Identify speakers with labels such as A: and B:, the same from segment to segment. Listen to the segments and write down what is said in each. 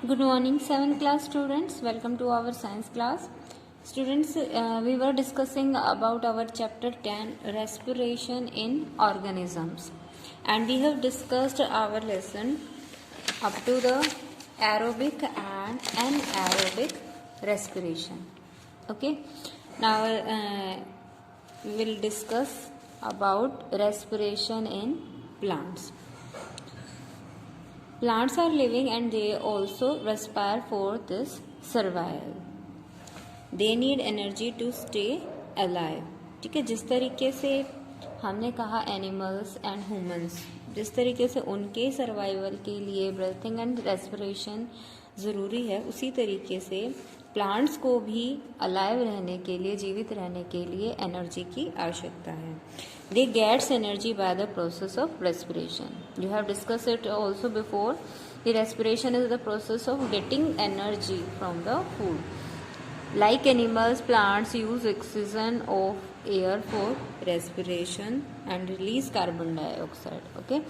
A: Good morning, 7th class students. Welcome to our science class. Students, we were discussing about our chapter 10, respiration in organisms, and we have discussed our lesson up to the aerobic and anaerobic respiration. Okay, now we will discuss about respiration in plants. Plants are living and they also respire for this survival. They need energy to stay alive. ठीक है, जिस तरीके से हमने कहा animals and humans, जिस तरीके से उनके सर्वाइवल के लिए ब्रीथिंग एंड रेस्पिरेशन ज़रूरी है, उसी तरीके से प्लांट्स को भी अलाइव रहने के लिए, जीवित रहने के लिए एनर्जी की आवश्यकता है. They gets energy by the process of respiration. You have discussed it also before. The respiration is the process of getting energy from the food. Like animals, plants use oxygen of air for respiration and release carbon dioxide. Okay.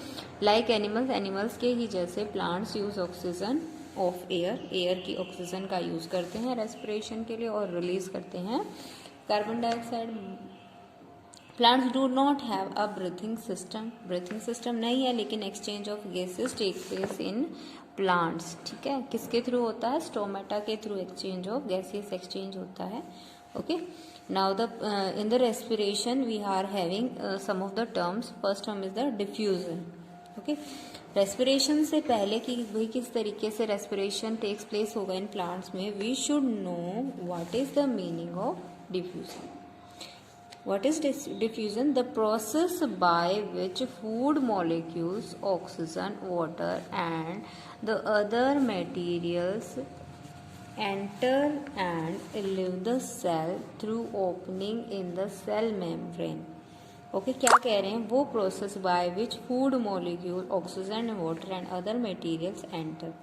A: Like animals के ही जैसे plants use oxygen of air. Air की oxygen का use करते हैं respiration के लिए और release करते हैं carbon dioxide. Plants do not have a breathing system नहीं है, लेकिन exchange of gases take place in plants. ठीक है, किसके थ्रू होता है? स्टोमेटा के through exchange of gases exchange होता है. Okay, now the in the respiration we are having some of the terms. First term is the diffusion. Okay, respiration से पहले कि भाई किस तरीके से रेस्पिरेशन टेक्स प्लेस होगा इन प्लांट्स में, we should know what is the meaning of diffusion. What is diffusion? The process by which food molecules, oxygen, water and the other materials enter and leave the cell through opening in the cell membrane. Okay, क्या कह रहे हैं? वो process by which food molecule, oxygen, water and other materials enter.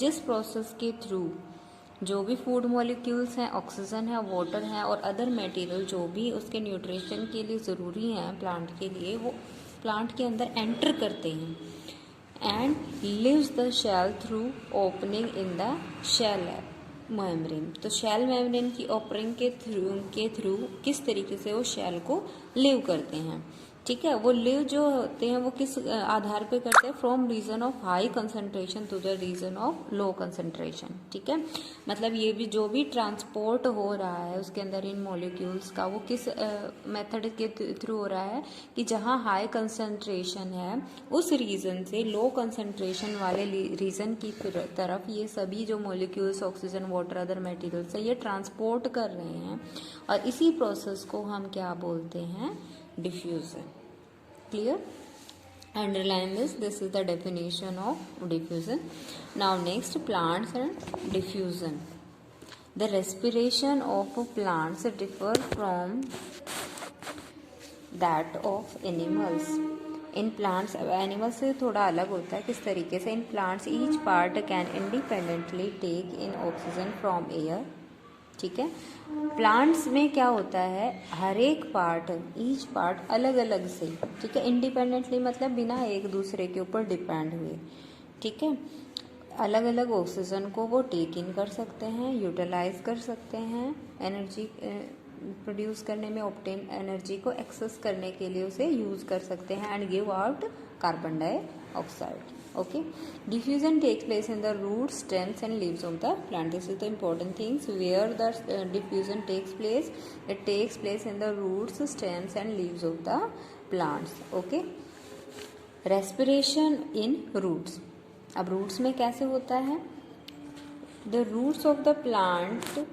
A: जिस process के through जो भी food molecules हैं, ऑक्सीजन है, वाटर है और अदर मटेरियल जो भी उसके न्यूट्रिशन के लिए ज़रूरी हैं प्लांट के लिए, वो प्लांट के अंदर एंटर करते हैं and leaves the cell through opening in the cell membrane. तो शेल मेम्ब्रेन की ओपनिंग के थ्रू किस तरीके से वो शेल को लिव करते हैं. ठीक है, वो लिव जो होते हैं वो किस आधार पे करते हैं? From region of high concentration to the region of low concentration. ठीक है, मतलब ये भी जो भी ट्रांसपोर्ट हो रहा है उसके अंदर इन मॉलिक्यूल्स का, वो किस मेथड के थ्रू हो रहा है कि जहाँ हाई कंसंट्रेशन है उस रीजन से लो कंसंट्रेशन वाले रीजन की तरफ ये सभी जो molecules, oxygen, water, other materials है, ये ट्रांसपोर्ट कर रहे हैं. और इसी प्रोसेस को हम क्या बोलते हैं? Diffusion. Clear? Underline this. This is the definition of diffusion. Now next, plants and diffusion. The respiration of plants differ from that of animals. In plants animal से थोड़ा अलग होता है. किस तरीके से? In plants each part can independently take in oxygen from air. ठीक है, प्लांट्स में क्या होता है? हर एक पार्ट, ईच पार्ट अलग अलग से, ठीक है, इंडिपेंडेंटली मतलब बिना एक दूसरे के ऊपर डिपेंड हुए, ठीक है, अलग अलग ऑक्सीजन को वो टेक इन कर सकते हैं, यूटिलाइज कर सकते हैं, एनर्जी प्रोड्यूस करने में, ऑब्टेन एनर्जी को एक्सेस करने के लिए उसे यूज कर सकते हैं and give out carbon dioxide. Okay, diffusion takes place in the roots, stems and leaves of the plant. This is the important things where the diffusion takes place. It takes place in the roots, stems and leaves of the plants. Okay, respiration in roots. अब roots में कैसे होता है? The roots of the plant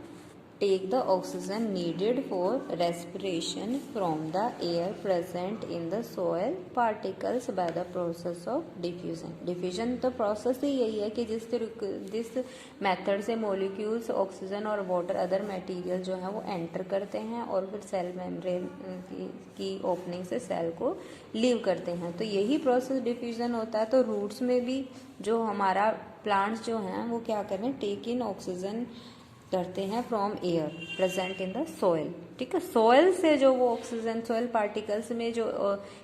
A: take the oxygen needed for respiration from the air present in the soil particles by the process of diffusion. Diffusion तो process ही यही है कि जिस मेथड से मॉलिक्यूल्स, ऑक्सीजन और वाटर, अदर मटेरियल जो है वो एंटर करते हैं और फिर सेल मेम्ब्रेन की ओपनिंग से सेल को लीव करते हैं. तो यही प्रोसेस डिफ्यूजन होता है. तो रूट्स में भी जो हमारा प्लांट्स जो हैं वो क्या कर रहे हैं? टेक इन ऑक्सीजन करते हैं from air present in the soil. ठीक है, सॉइल से जो वो ऑक्सीजन, सॉइल पार्टिकल्स में जो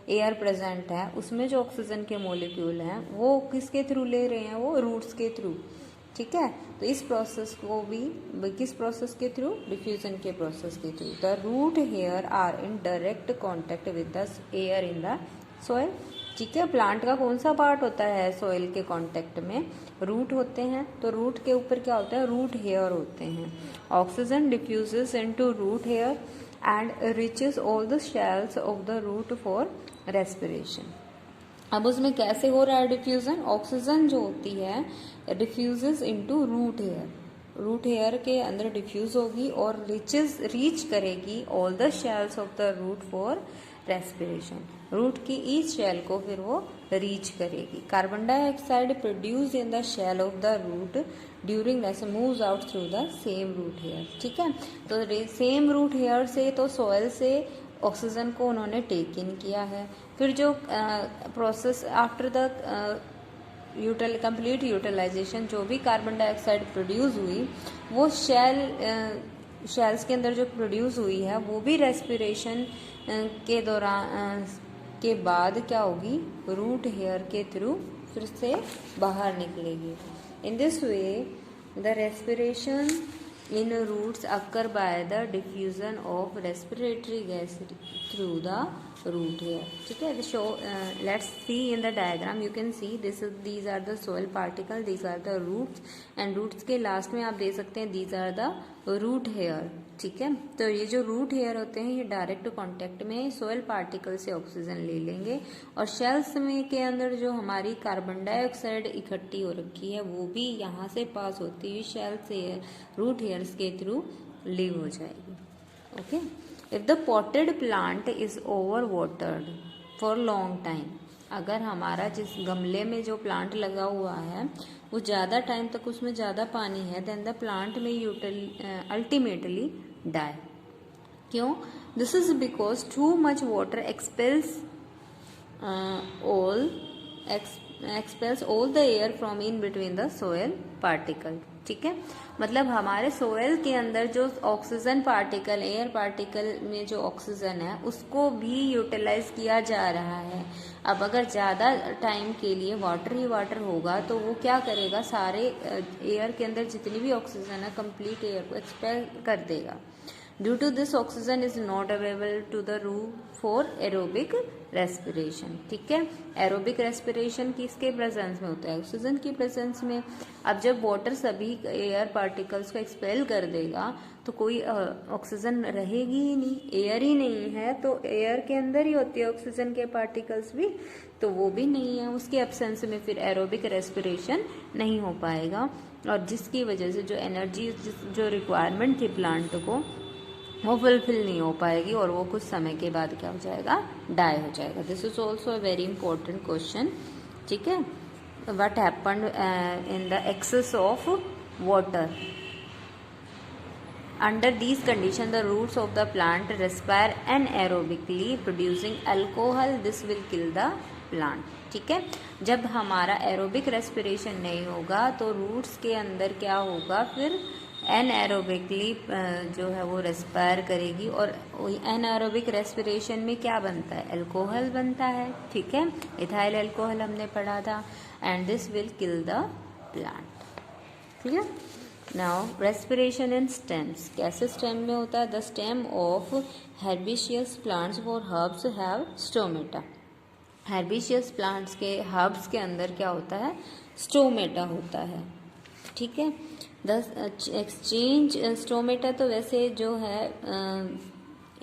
A: एयर प्रेजेंट है उसमें जो ऑक्सीजन के मॉलिक्यूल हैं वो किसके थ्रू ले रहे हैं? वो रूट्स के थ्रू. ठीक है। तो इस प्रोसेस को भी किस प्रोसेस के थ्रू, डिफ्यूजन के प्रोसेस के through. The root hair are in direct contact with the air in the soil, ठीक है। प्लांट का कौन सा पार्ट होता है सोयल के कांटेक्ट में, रूट होते हैं। तो रूट के ऊपर क्या होता है, रूट हेयर होते हैं। Oxygen diffuses into root hair and reaches all the cells of the root for respiration. अब उसमें कैसे हो रहा है डिफ्यूजन, ऑक्सीजन जो होती है diffuses into root hair, root hair के अंदर डिफ्यूज होगी और रीच करेगी all the cells of the root for respiration, root की ईच शेल को फिर वो रीच करेगी। Carbon dioxide produce in the cell of the root during moves out through the same root hair, ठीक है। तो सेम रूट हेयर से तो सॉइल से ऑक्सीजन को उन्होंने टेक इन किया है। फिर जो process after the complete utilization जो भी कार्बन डाइऑक्साइड प्रोड्यूस हुई वो शेल्स के अंदर जो प्रोड्यूस हुई है वो भी रेस्पिरेशन के दौरान के बाद क्या होगी, रूट हेयर के थ्रू फिर से बाहर निकलेगी। In this way the respiration in roots occur by the diffusion of respiratory gas through the root hair, ठीक है। So let's see in the diagram, you can see these are the soil particle, these are the roots and roots के last में आप दे सकते हैं these are the root hair, ठीक है। तो ये जो रूट हेयर होते हैं ये डायरेक्ट कांटेक्ट में सोइल पार्टिकल से ऑक्सीजन ले लेंगे और शेल्स में के अंदर जो हमारी कार्बन डाइऑक्साइड इकट्ठी हो रखी है वो भी यहाँ से पास होती हुई शेल से रूट हेयर्स के थ्रू लीव हो जाएगी, okay. If the potted plant is over watered for long time, अगर हमारा जिस गमले में जो प्लांट लगा हुआ है वो ज़्यादा टाइम तक उसमें ज़्यादा पानी है, देन द प्लांट में अल्टीमेटली डाई। क्यों? This is because too much water expels all the air from in between the soil particle, ठीक है। मतलब हमारे सोयल के अंदर जो ऑक्सीजन पार्टिकल, एयर पार्टिकल में जो ऑक्सीजन है उसको भी यूटिलाइज किया जा रहा है। अब अगर ज़्यादा टाइम के लिए वाटर ही वाटर होगा तो वो क्या करेगा, सारे एयर के अंदर जितनी भी ऑक्सीजन है कंप्लीट एयर को एक्सपेल कर देगा। Due to this oxygen is not available to the room for aerobic respiration, ठीक है। एरोबिक रेस्पिरेशन किसके प्रेजेंस में होता है, ऑक्सीजन की प्रेजेंस में। अब जब वाटर सभी एयर पार्टिकल्स को एक्सपेल कर देगा तो कोई ऑक्सीजन रहेगी ही नहीं, एयर ही नहीं है, तो एयर के अंदर ही होती है ऑक्सीजन के पार्टिकल्स भी, तो वो भी नहीं है, उसके एब्सेंस में फिर एरोबिक रेस्पिरेशन नहीं हो पाएगा और जिसकी वजह से जो एनर्जी जो रिक्वायरमेंट थी प्लांट को वो फुलफिल नहीं हो पाएगी और वो कुछ समय के बाद क्या हो जाएगा, डाई हो जाएगा। This is also a very important question, ठीक है। What happened in the excess of water under these condition, the roots of the plant respire anaerobically producing alcohol, this will kill the plant, ठीक है। जब हमारा aerobic respiration नहीं होगा तो roots के अंदर क्या होगा, फिर एनएरोबिकली जो है वो रेस्पायर करेगी और एनएरोबिक रेस्पिरेशन में क्या बनता है, अल्कोहल बनता है, ठीक है। इथाइल अल्कोहल हमने पढ़ा था and this will kill the plant, clear. Now respiration in stems, कैसे स्टेम में होता है, the stem of herbaceous plants for herbs have stomata. Herbaceous plants के हर्ब्स के अंदर क्या होता है, स्टोमेटा होता है, ठीक है। द एक्सचेंज स्टोमेटा तो वैसे जो है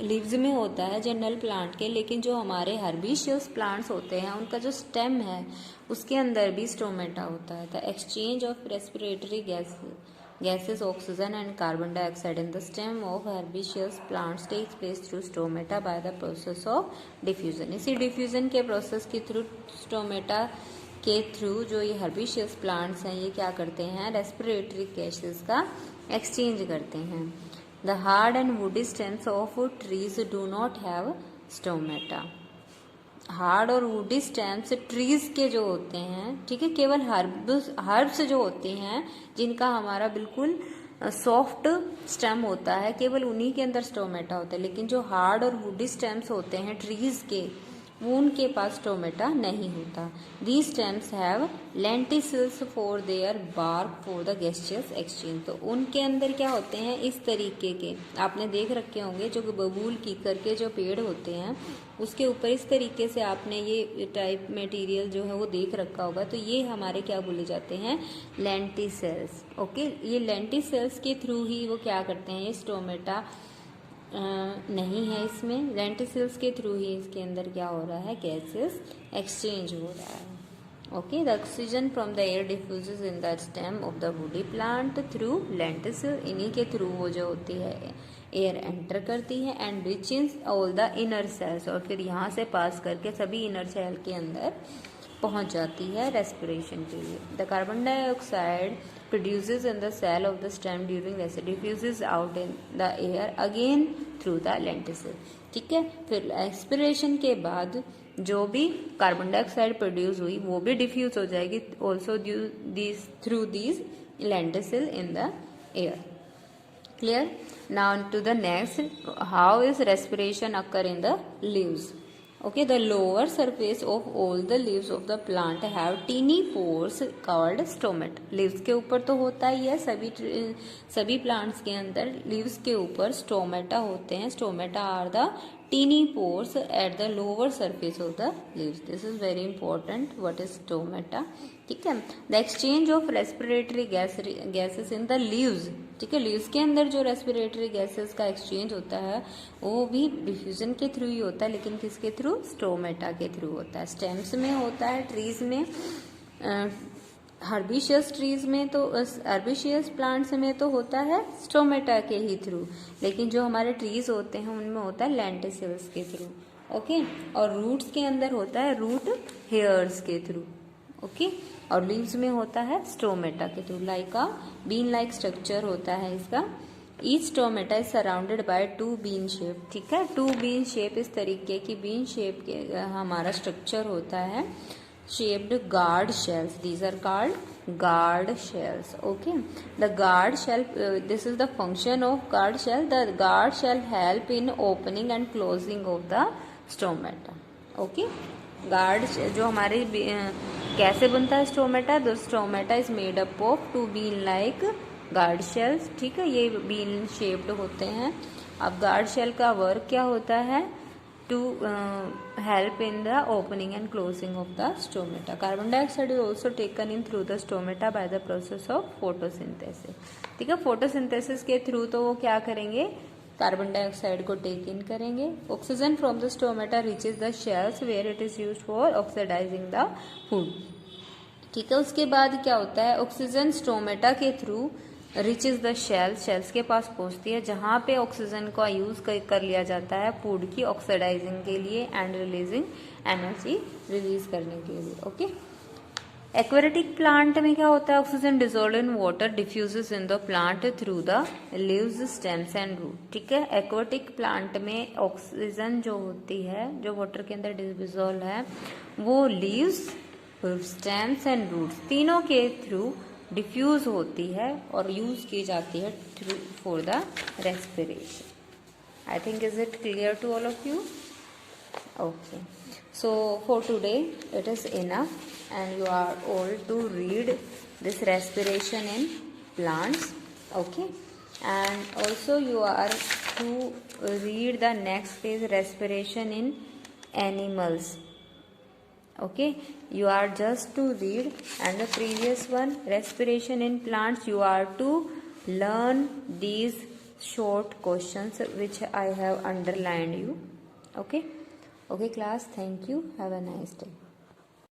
A: लीव्स में होता है जनरल प्लांट के, लेकिन जो हमारे हर्बिशियस प्लांट्स होते हैं उनका जो स्टेम है उसके अंदर भी स्टोमेटा होता है। The exchange of respiratory gases, oxygen and carbon dioxide in the stem of herbaceous plants takes place through stomata by the process of diffusion। इसी डिफ्यूजन के प्रोसेस के थ्रू, स्टोमेटा के थ्रू जो ये हर्बिशियस प्लांट्स हैं ये क्या करते हैं, रेस्पिरेटरी गैसेस का एक्सचेंज करते हैं। The hard and woody stems of trees do not have stomata. Hard और वुडी स्टेम्स ट्रीज के जो होते हैं, ठीक है, केवल हर्ब्स जो होते हैं जिनका हमारा बिल्कुल सॉफ्ट स्टेम होता है, केवल उन्हीं के अंदर स्टोमेटा होता है। लेकिन जो हार्ड और वुडी स्टेम्स होते हैं ट्रीज के, वो उनके पास स्टोमेटा नहीं होता। These stems have lenticels for their bark for the gaseous exchange. तो उनके अंदर क्या होते हैं, इस तरीके के आपने देख रखे होंगे, जो बबूल कीकर के जो पेड़ होते हैं उसके ऊपर इस तरीके से आपने ये टाइप मटेरियल जो है वो देख रखा होगा। तो ये हमारे क्या बोले जाते हैं, लेंटिसेल्स। ओके, ये लेंटिसेल्स के थ्रू ही वो क्या करते हैं, ये स्टोमेटा नहीं है इसमें, लेंटिसेल्स के थ्रू ही इसके अंदर क्या हो रहा है, गैसेस एक्सचेंज हो रहा है। Okay, the oxygen from the air diffuses in the stem of the woody plant through lenticel. इन्हीं के थ्रू वो जो होती है एयर एंटर करती है and reaches all the inner cells, और फिर यहाँ से पास करके सभी इनर सेल के अंदर पहुंच जाती है रेस्पिरेशन के लिए। The carbon dioxide produces in the cell of the stem during respiratory diffuses out in the air again through the lenticel। ठीक है, फिर एक्सपिरेशन के बाद जो भी कार्बन डाइऑक्साइड प्रोड्यूस हुई वो भी डिफ्यूज हो जाएगी also through these lenticel in the air. Clear? Now to the next, how is respiration occur in the leaves. Okay, the lower surface of all the leaves of the plant have teeny pores called stomata। leaves के ऊपर तो होता ही है, सभी plants के अंदर leaves के ऊपर stomata होते हैं। stomata are the teeny pores at the lower surface of the leaves। this is very important, what is stomata। ठीक है, the exchange of respiratory gases in the leaves. ठीक है, लीव्स के अंदर जो रेस्पिरेटरी गैसेस का एक्सचेंज होता है वो भी डिफ्यूजन के थ्रू ही होता है, लेकिन किसके थ्रू, स्टोमेटा के थ्रू होता है। स्टेम्स में होता है, ट्रीज में, हर्बिशियस ट्रीज में तो हर्बिशियस प्लांट्स में तो होता है स्टोमेटा के ही थ्रू, लेकिन जो हमारे ट्रीज होते हैं उनमें होता है लेंटिसिल्स के थ्रू। ओके, और रूट्स के अंदर होता है रूट हेयर्स के थ्रू। ओके, और लीव्स में होता है स्टोमेटा के through. Like a bean like structure होता है इसका। Each stomata is surrounded by two bean shape. ठीक है, टू बीन शेप, इस तरीके की बीन शेप के हमारा स्ट्रक्चर होता है। Shaped guard cells, these are called guard cells. Okay, the guard cell, this is the function of guard cell. The guard cell help in opening and closing of the stomata. Okay, guard जो हमारे कैसे बनता है stomata, the stomata is made up of two bean like guard cells. ठीक है, ये bean shaped होते हैं। अब गार्ड शेल का वर्क क्या होता है, to help in the opening and closing of the stomata. Carbon dioxide is also taken in through the stomata by the process of photosynthesis. ठीक है, फोटोसिंथेसिस के थ्रू तो वो क्या करेंगे, कार्बन डाइऑक्साइड को टेक इन करेंगे। Oxygen from the stomata reaches the cells where it is used for oxidizing the food. ठीक है, उसके बाद क्या होता है, ऑक्सीजन स्टोमेटा के through reaches the shells, shells के पास पहुंचती है जहां पे ऑक्सीजन का यूज कर लिया जाता है फूड की ऑक्सीडाइजिंग के लिए एंड रिलीजिंग एनर्जी रिलीज करने के लिए। ओके, एक्वेटिक प्लांट में क्या होता है, oxygen dissolve in water diffuses in the plant through the leaves, stems and root. ठीक है, एक्वेटिक प्लांट में ऑक्सीजन जो होती है, जो वाटर के अंदर डिजोल्व है, वो लीव्स, स्टेम्स एंड रूट्स तीनों के थ्रू डिफ्यूज होती है और यूज की जाती है for the respiration. I think is it clear to all of you? Okay, so for today it is enough, and you are all to read this respiration in plants. Okay, and also you are to read the next page, respiration in animals. Okay, you are just to read, and the previous one, respiration in plants, you are to learn these short questions which I have underlined you. Okay. Okay class, thank you. Have a nice day.